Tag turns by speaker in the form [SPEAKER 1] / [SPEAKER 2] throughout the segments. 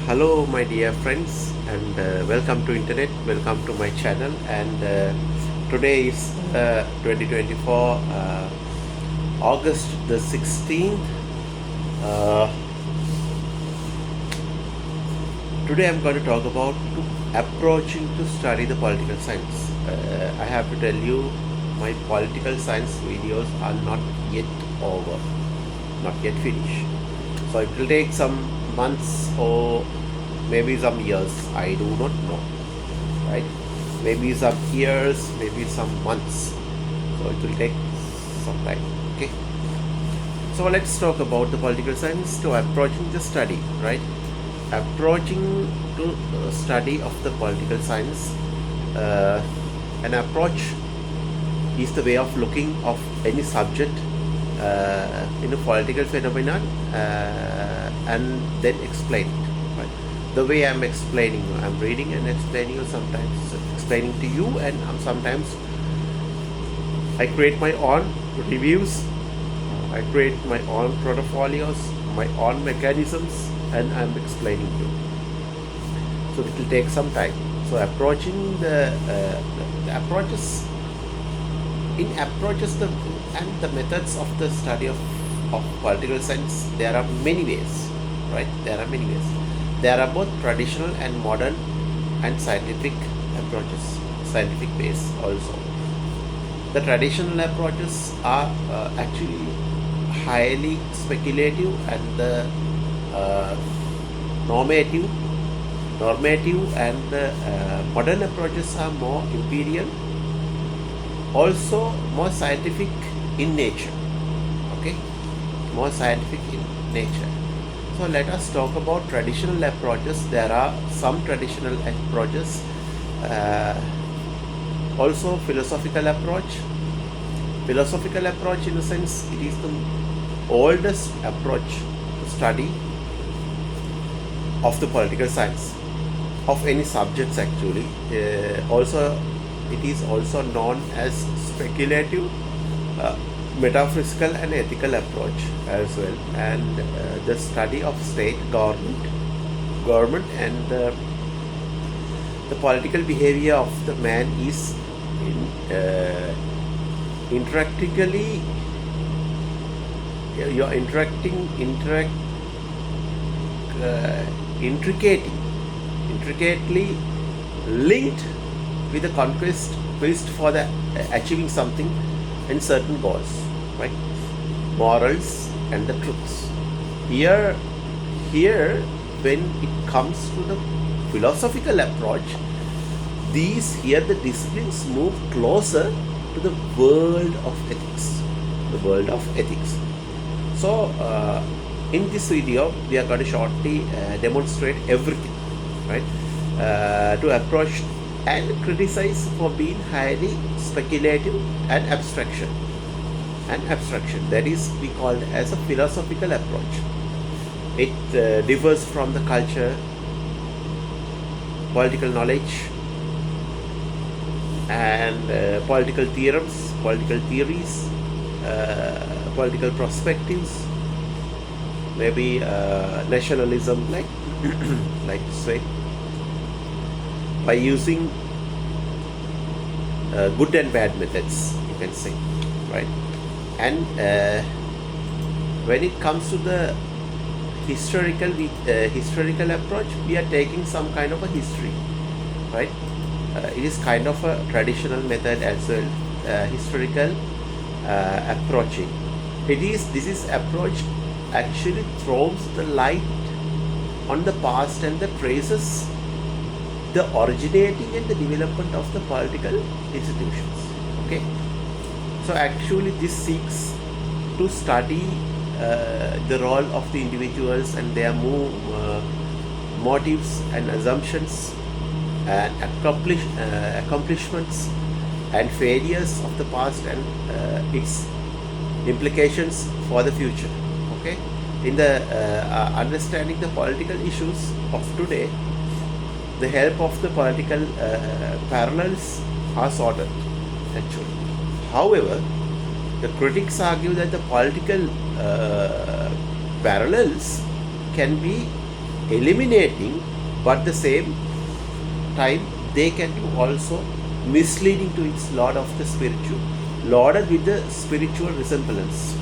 [SPEAKER 1] Hello, my dear friends, and welcome to internet. Welcome to my channel. And today is 2024, August the 16th. Uh, Today, I'm going to talk about approaching to study the political science. I have to tell you, my political science videos are not yet over, not yet finished. So it will take some months or maybe some years. I do not know, right? Maybe some years, maybe some months. So it will take some time. Okay. So let's talk about the political science to approaching the study, right? Approaching to study of the political science. An approach is the way of looking of any subject in a political phenomenon and then explain it. Right? The way I'm explaining you, I'm reading and explaining you, sometimes explaining to you, and sometimes I create my own reviews, I create my own portfolios, my own mechanisms, and I'm explaining you. So it will take some time. So approaching the approaches and the methods of the study of political science, there are many ways, right? There are many ways. There are both traditional and modern and scientific approaches, scientific ways also. The traditional approaches are actually highly speculative, and the normative and the modern approaches are more imperial, also more scientific in nature. Okay, more scientific in nature. So let us talk about traditional approaches. There are some traditional approaches, also philosophical approach. Philosophical approach, in a sense, it is the oldest approach to study of the political science, of any subjects actually. Also, it is also known as speculative, metaphysical and ethical approach as well. And the study of state, government and the political behavior of the man is intricately linked with the quest for the achieving something and certain goals, right? Morals and the truths. Here, when it comes to the philosophical approach, the disciplines move closer to the world of ethics. The world of ethics. So, in this video, we are going to shortly demonstrate everything, right? To approach and criticize for being highly speculative and abstraction. That is we called as a philosophical approach. It differs from the culture, political knowledge, and political theorems, political theories, political perspectives, maybe nationalism, like like to say, by using good and bad methods, you can say, right? And when it comes to the historical approach, we are taking some kind of a history, right? It is kind of a traditional method as well, historical approaching. This approach actually throws the light on the past and the traces the originating and the development of the political institutions. Okay, so actually this seeks to study the role of the individuals and their motives and assumptions and accomplishments and failures of the past and its implications for the future. Okay, in the understanding the political issues of today, the help of the political parallels are sought actually. However, the critics argue that the political parallels can be eliminating, but the same time they can do also misleading to its lord of the spiritual, loaded with the spiritual resemblance.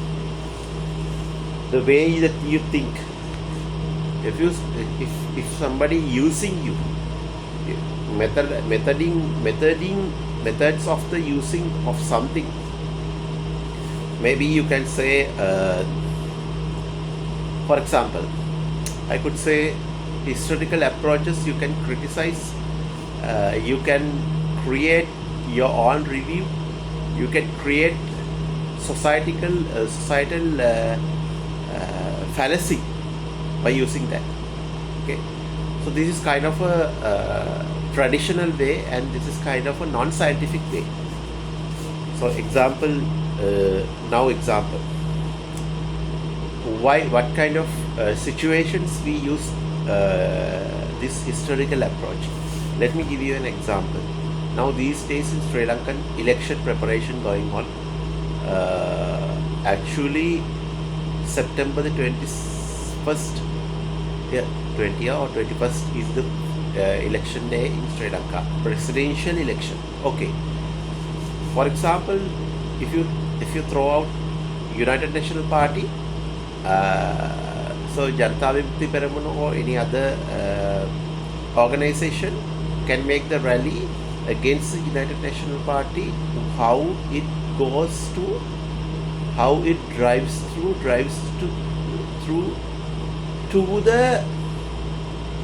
[SPEAKER 1] The way that you think, if you if somebody using you, methods of the using of something, maybe you can say, for example, I could say historical approaches you can criticize, you can create your own review, you can create societal fallacy by using that. Okay, so this is kind of a traditional way, and this is kind of a non-scientific way. So example, what kind of situations we use this historical approach. Let me give you an example. Now these days in Sri Lankan election preparation going on, actually September the 21st, 20th or 21st is the election day in Sri Lanka, presidential election. Okay, for example, if you throw out United National Party, so Janata Vimukthi Peramuna or any other organization can make the rally against the United National Party, how it goes to, how it drives through to the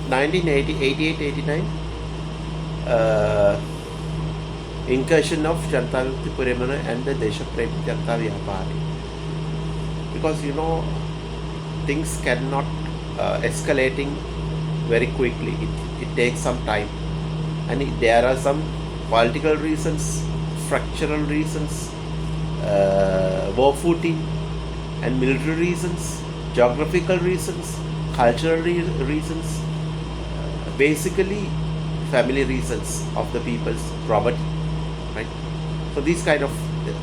[SPEAKER 1] 1988-89 incursion of Janata Vimukthi Peramuna and the Deshaprem Janata Vyapari. Because things cannot escalating very quickly. It takes some time, and there are some political reasons, structural reasons, war footing, and military reasons, geographical reasons, cultural reasons, basically family reasons of the people's property, right? So these kind of the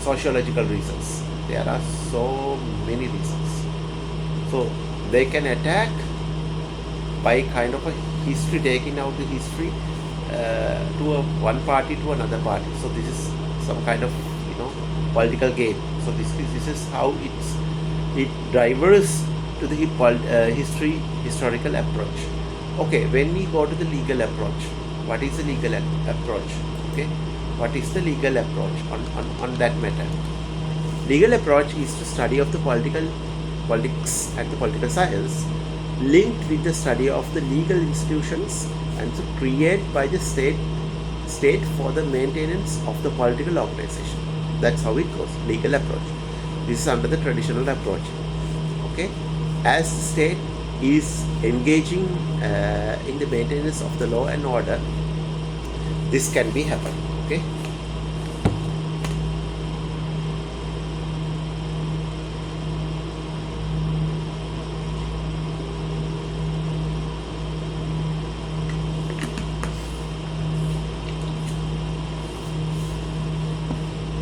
[SPEAKER 1] sociological reasons, there are so many reasons. So they can attack by kind of a history, taking out the history to one party to another party. So this is some kind of political game. So this is how it diverges to the historical approach. Okay, when we go to the legal approach, what is the legal approach? Okay, what is the legal approach on that matter? Legal approach is the study of the politics and the political science linked with the study of the legal institutions and to create by the state for the maintenance of the political organization. That's how it goes, legal approach. This is under the traditional approach. Okay, as the state is engaging in the maintenance of the law and order, this can be happen. Okay.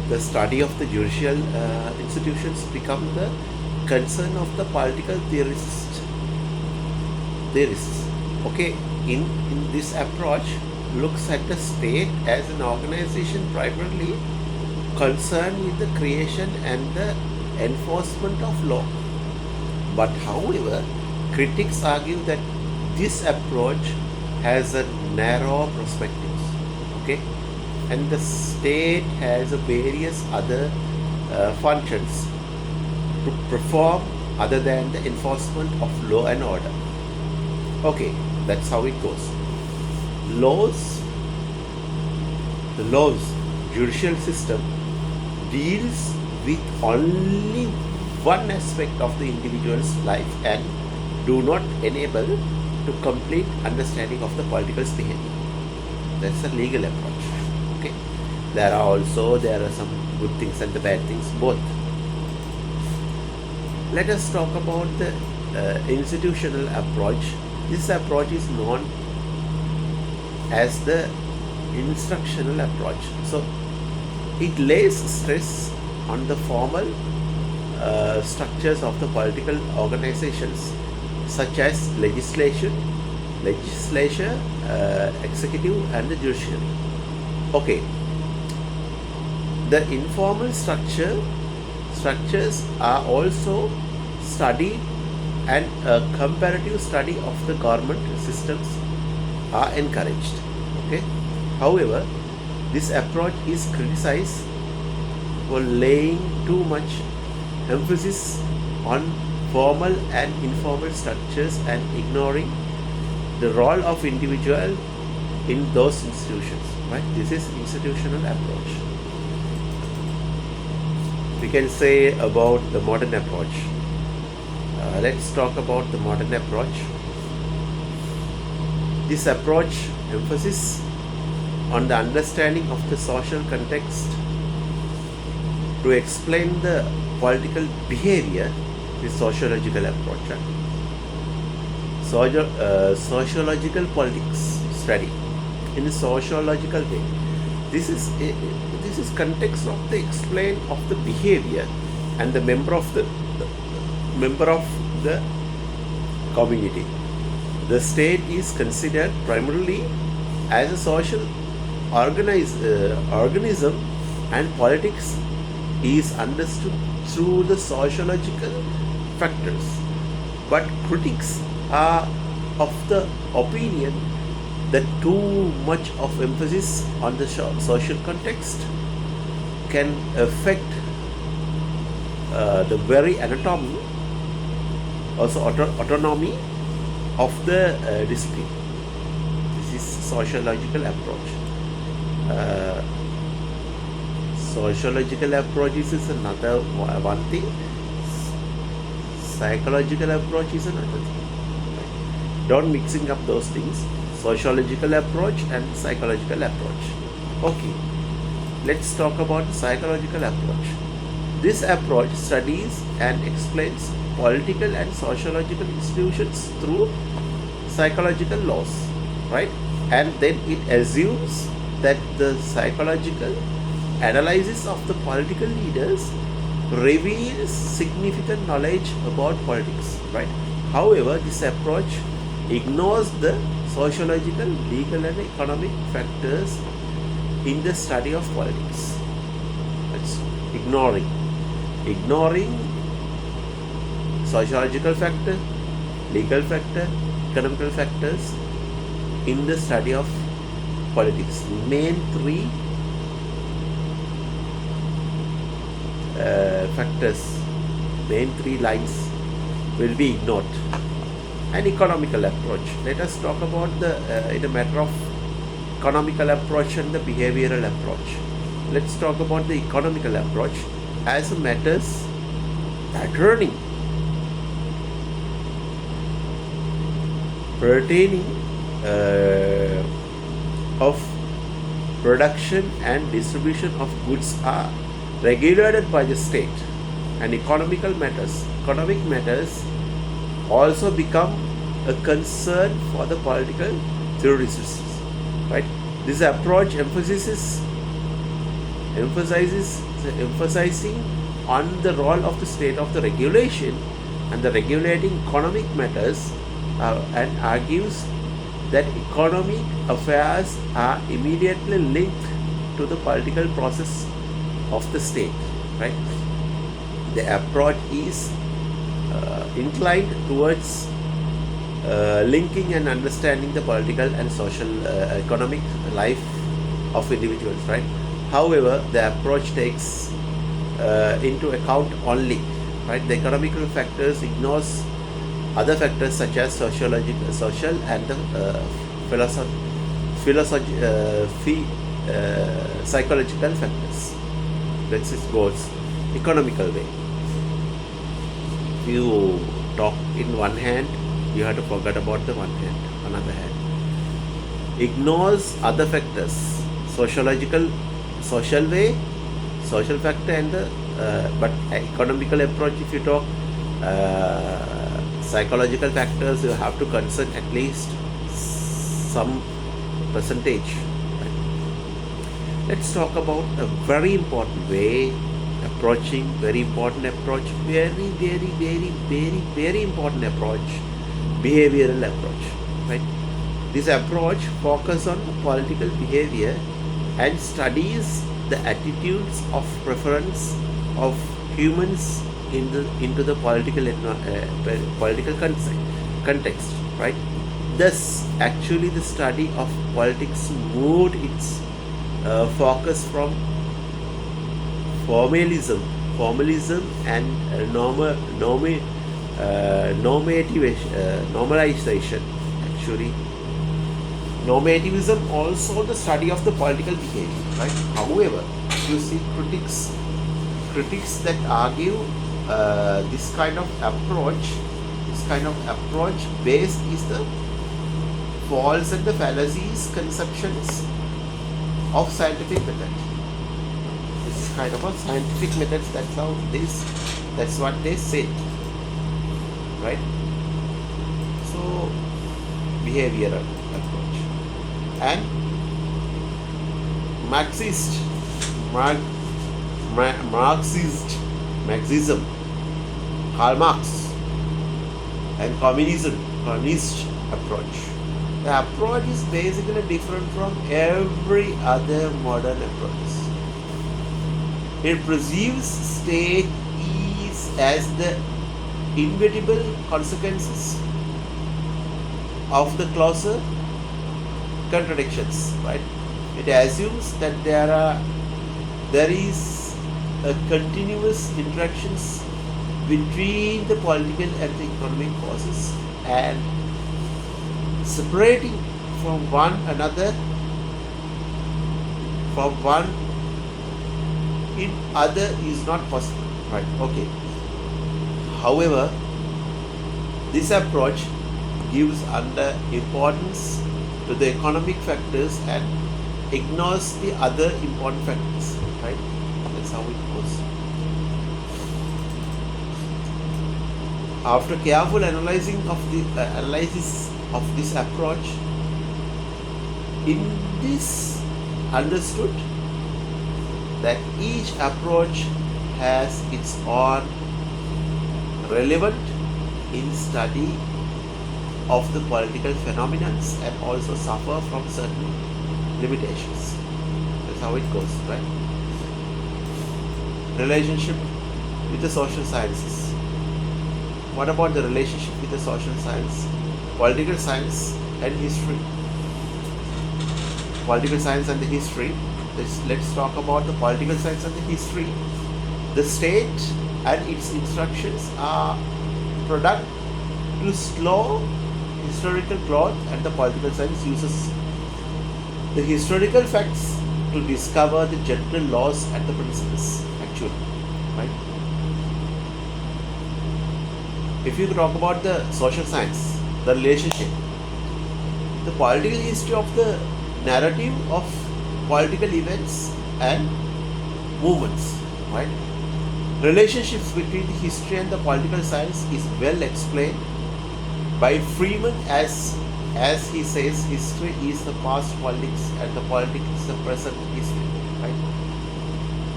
[SPEAKER 1] The study of the judicial institutions become the concern of the political theorists. Okay, in this approach looks at the state as an organization primarily concerned with the creation and the enforcement of law. But however, critics argue that this approach has a narrow perspective. Okay, and the state has various other functions to perform other than the enforcement of law and order. Okay, that's how it goes. The laws, judicial system deals with only one aspect of the individual's life and do not enable to complete understanding of the political behavior. That's a legal approach. Okay, there are some good things and the bad things both. Let us talk about the institutional approach. This approach is known as the instructional approach. So it lays stress on the formal structures of the political organizations such as legislature, executive, and the judiciary. Okay, the informal structures are also studied, and a comparative study of the government systems are encouraged. Okay, however, this approach is criticized for laying too much emphasis on formal and informal structures and ignoring the role of individual in those institutions. Right? This is institutional approach. We can say about the modern approach. Let's talk about the modern approach. This approach emphasizes on the understanding of the social context to explain the political behavior with sociological approach. Sociological politics study in a sociological way. This is context of the explain of the behavior and the member of the community. The state is considered primarily as a social organism, and politics is understood through the sociological factors. But critics are of the opinion that too much of emphasis on the social context can affect the very anatomy, also autonomy of the discipline. This is sociological approach. Sociological approaches is another one thing. Psychological approach is another thing. Don't mixing up those things. Sociological approach and psychological approach. Okay, let's talk about psychological approach. This approach studies and explains political and sociological institutions through psychological laws, right? And then it assumes that the psychological analysis of the political leaders reveals significant knowledge about politics, right? However, this approach ignores the sociological, legal, and economic factors in the study of politics. That's ignoring sociological factor, legal factor, economical factors in the study of politics. Main three factors, main three lines will be ignored. An economical approach. Let us talk about the in a matter of economical approach and the behavioral approach. Let's talk about the economical approach as matters pertaining of production and distribution of goods are regulated by the state, and economic matters also become a concern for the political theorists, right? This approach emphasizing on the role of the state of the regulation and the regulating economic matters, and argues that economic affairs are immediately linked to the political process of the state, right? The approach is inclined towards linking and understanding the political and social economic life of individuals, right? However, the approach takes into account only, right, the economical factors, ignores other factors such as social and the psychological factors. That's its goals. Economical way. If you talk in one hand, you have to forget about the one hand, another hand. Ignores other factors, social way, social factor, and the but economical approach. If you talk psychological factors, you have to consider at least some percentage. Right? Let's talk about a very important way approaching, very important approach, very important approach behavioral approach, right? This approach focuses on the political behavior and studies the attitudes of preference of humans into the political context, right? Thus, actually, the study of politics moved its focus from formalism and normalization. Actually, normativism also the study of the political behavior, right? However, you see critics that argue this kind of approach based is the false and the fallacies conceptions of scientific method. This is kind of a scientific method. That's what they said, right? So behavioral approach and Marxism, Karl Marx, and communist approach. The approach is basically different from every other modern approach. It perceives state as the inevitable consequences of the closer contradictions, right? It assumes that there is a continuous interactions between the political and the economic forces, and separating from one another from one in other is not possible, right? Okay. However, this approach gives under importance to the economic factors and ignores the other important factors, right? That's how it goes. After careful analysis of this approach, it is understood that each approach has its own relevant in study of the political phenomena and also suffer from certain limitations. That's how it goes, right? Relationship with the social sciences. What about the relationship with the social science? Political science and history. Political science and the history. Let's talk about the political science and the history. The state and its instructions are product to slow historical growth, and the political science uses the historical facts to discover the general laws and the principles, actually, right? If you talk about the social science, the relationship, the political history of the narrative of political events and movements, right? Relationships between the history and the political science is well explained by Freeman as he says, history is the past politics and the politics is the present history, right?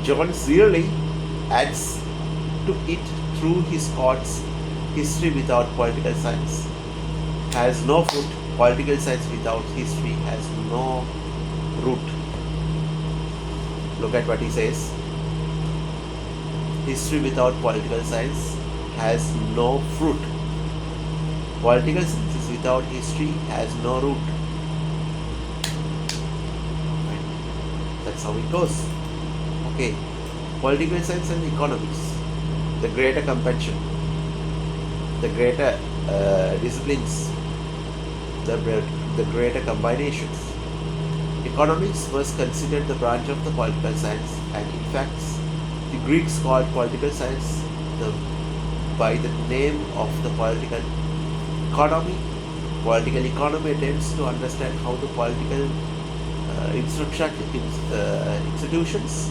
[SPEAKER 1] John Searle adds to it through his quotes, history without political science has no foot, political science without history has no root. Look at what he says. History without political science has no fruit. Political science without history has no root. Right? That's how it goes. Okay. Political science and economics. The greater competition. The greater disciplines. The greater combinations. Economics was considered the branch of the political science, and in fact, the Greeks called political science by the name of the political economy. Political economy attempts to understand how the political institutions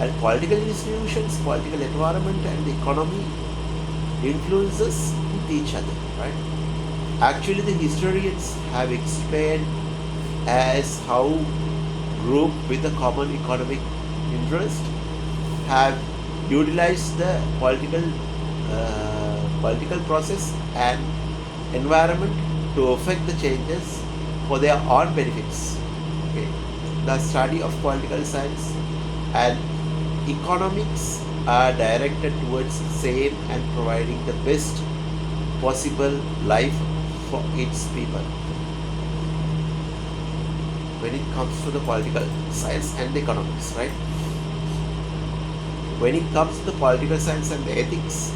[SPEAKER 1] and political institutions, political environment and the economy influences with each other, right? Actually, the historians have explained as how groups with a common economic interest have utilized the political process and environment to affect the changes for their own benefits. Okay. The study of political science and economics are directed towards same and providing the best possible life for its people. When it comes to the political science and economics, right? When it comes to the political science and the ethics,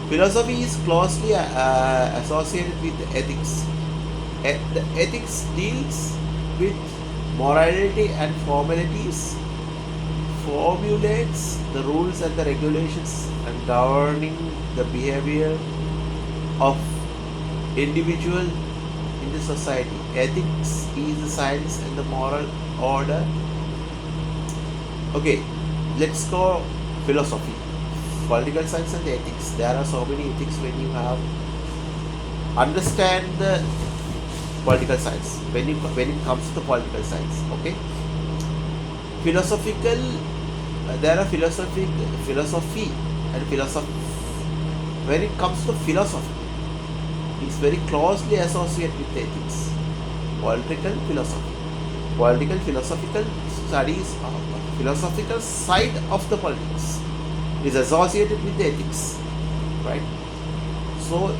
[SPEAKER 1] philosophy is closely associated with the ethics. The ethics deals with morality and formalities, formulates the rules and the regulations and governing the behavior of individual in the society. Ethics is the science and the moral order. Okay, let's go philosophy, political science and the ethics. There are so many ethics when you have understand the political science. When it comes to political science, okay, philosophical. There are philosophy and philosophy. When it comes to philosophy, it's very closely associated with ethics. Political philosophical studies of philosophical side of the politics is associated with the ethics, right? So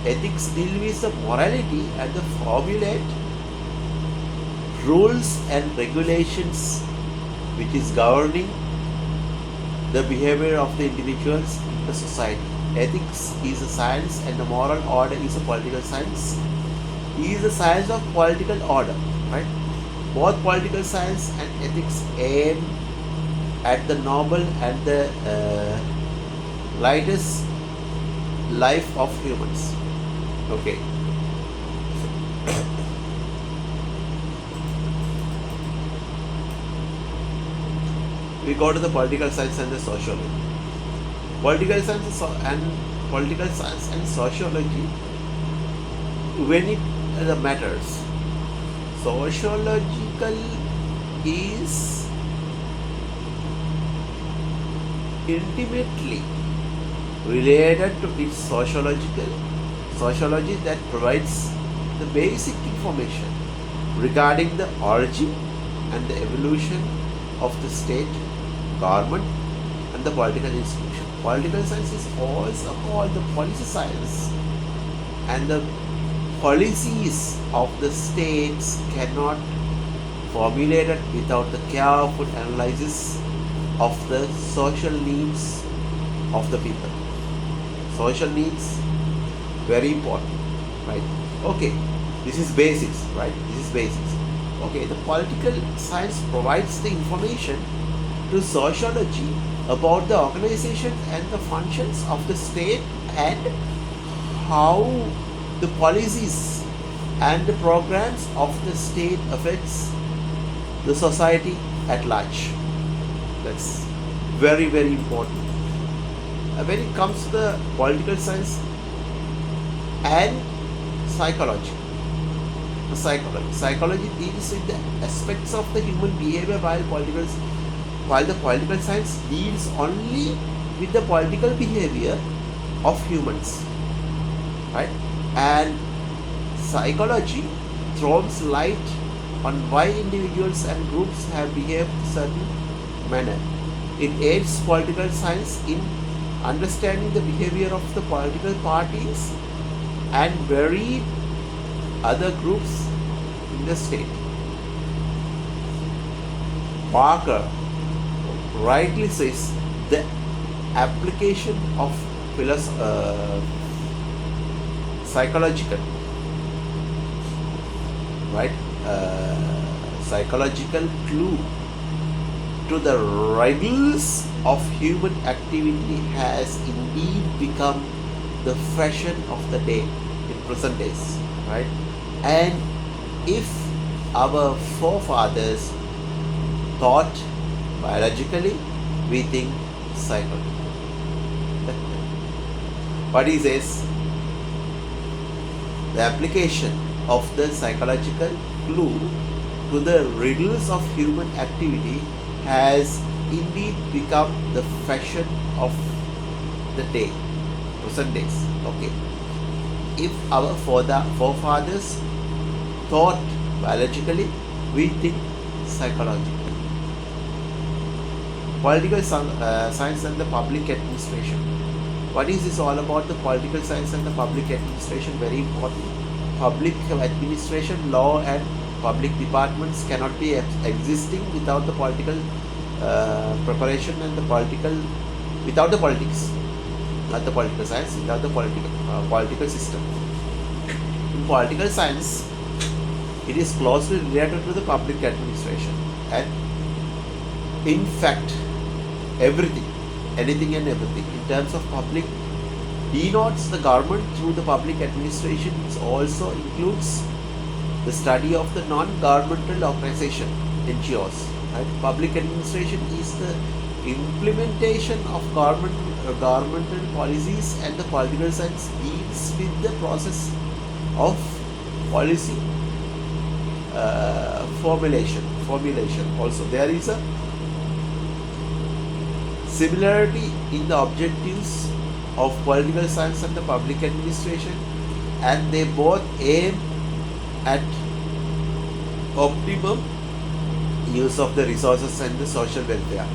[SPEAKER 1] ethics deal with the morality and the formulate rules and regulations which is governing the behavior of the individuals in the society. Ethics is a science and the moral order is a political science. It is the science of political order, right? Both political science and ethics aim at the noble and the lightest life of humans. Okay. We go to the political science and the sociology. Political science and sociology, when it matters, sociological is intimately related to its sociology that provides the basic information regarding the origin and the evolution of the state, government and the political institution. Political science is also called the policy science, and the policies of the states cannot formulated without the careful analysis of the social needs of the people. Social needs, very important, right? Okay, this is basics, right? This is basics. Okay, the political science provides the information to sociology about the organization and the functions of the state and how the policies and the programs of the state affects the society at large. That's very, very important. When it comes to the political science and psychology, psychology deals with the aspects of the human behavior, while the political science deals only with the political behavior of humans, right? And psychology throws light on why individuals and groups have behaved in a certain manner. It aids political science in understanding the behavior of the political parties and varied other groups in the state. Parker rightly says the application of psychological, right? Psychological clue to the riddles of human activity has indeed become the fashion of the day in present days, right? And if our forefathers thought biologically, we think psychologically. What he says, the application of the psychological clue to the riddles of human activity has indeed become the fashion of the day, present days. Okay. If our forefathers thought biologically, we think psychologically. Political science and the public administration. What is this all about? The political science and the public administration? Very important. Public administration, law and public departments cannot be existing without the political preparation and the without the politics, not the political science, without the political system. In political science, it is closely related to the public administration, and in fact, everything, anything and everything in terms of public denotes the government through the public administration. It also includes the study of the non-governmental organization, NGOs. Right? Public administration is the implementation of governmental policies, and the political science deals with the process of policy formulation. Also, there is a similarity in the objectives of political science and the public administration, and they both aim at optimum use of the resources and the social welfare.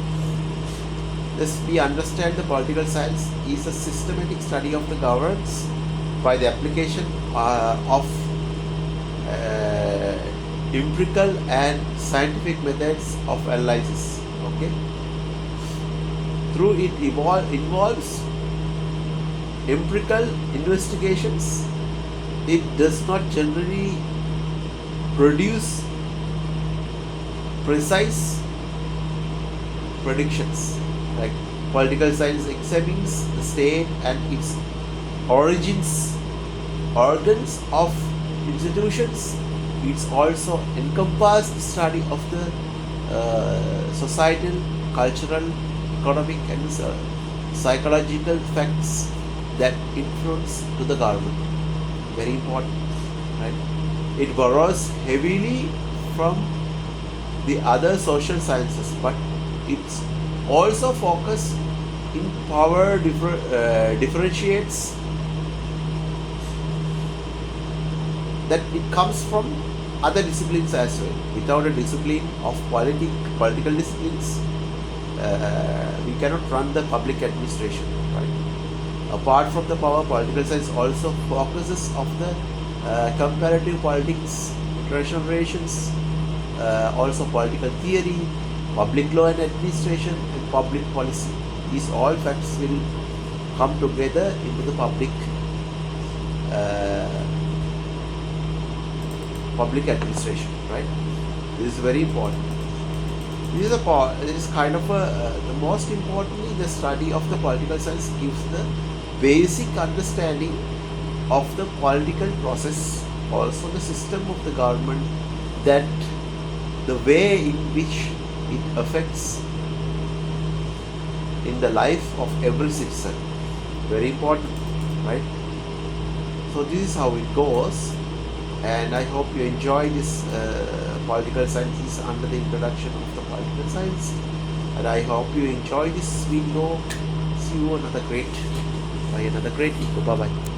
[SPEAKER 1] Thus, we understand the political science is a systematic study of the governance by the application of empirical and scientific methods of analysis. Okay. Through it involves empirical investigations. It does not generally produce precise predictions. Like political science examines the state and its origins, organs of institutions. It's also encompassed the study of the societal, cultural, economic and psychological facts that influence to the government. Very important, right? It borrows heavily from the other social sciences, but it's also focus in power differentiates that it comes from other disciplines as well. Without a discipline of political disciplines, we cannot run the public administration, right? Apart from the power, political science also focuses of the comparative politics, international relations, also political theory, public law and administration, and public policy. These all facts will come together into the public administration, right? This is very important. This is kind of the most importantly, the study of the political science gives the basic understanding of the political process, also the system of the government, that the way in which it affects in the life of every citizen. Very important, right? So this is how it goes, and I hope you enjoy this political sciences under the introduction of the political science, and I hope you enjoy this video. See you another great video. Bye bye.